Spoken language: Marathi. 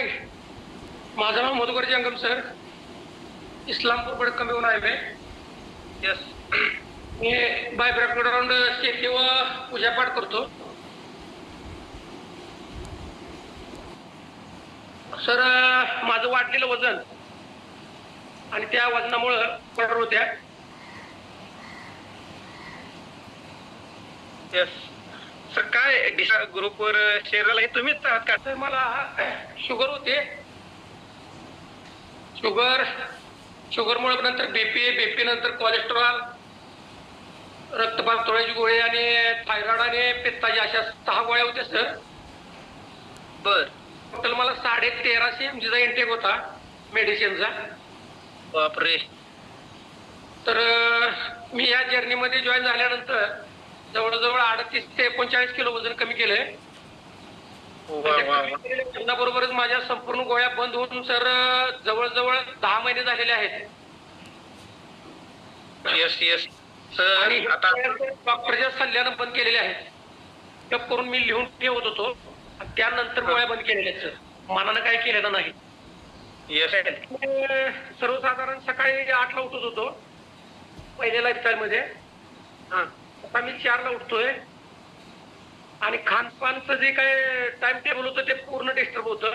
मॉर्निंग. माझं नाव मधुकर जंगम सर. इस्लामपूर बडकंबे आहे मी. यस. मी बाय बॅकग्राऊंड शेती व पूजापाठ करतो. सर माझं वाढलेलं वजन आणि त्या वजनामुळं पडर होत्या. यस सर, काय दिशा ग्रुपवर शेअरला हे तुम्हीच आहात का? तर मला शुगर होते. शुगरमुळे नंतर बीपी नंतर कोलेस्ट्रॉल, रक्तपातळाची गोळी आणि थायरॉइड आणि पित्ताची अशा 6 गोळ्या होत्या सर. बर. टोटल मला 1350 mg चा इंटेक होता मेडिसिनचा. बापरे. तर मी या जर्नीमध्ये जॉईन झाल्यानंतर जवळजवळ 38 ते 39 किलो वजन कमी केलंय. बरोबरच माझ्या संपूर्ण गोळ्या बंद होऊन सर जवळजवळ 10 महिने झालेले आहेत. यस यस आणि सर, आता डॉक्टरच्या सल्ल्यानं बंद केलेले आहेत. ते करून मी लिहून ठेवत होतो. त्यानंतर गोळ्या बंद केलेल्या आहेत सर. मनानं काही केलेलं नाही. यस सर्वसाधारण सकाळी 8 ला उठत होतो पहिल्या लाईफस्टाईल मध्ये. आता मी 4 ला उठतोय आणि खानपानचं जे काय टाइम टेबल होतं ते पूर्ण डिस्टर्ब होतं.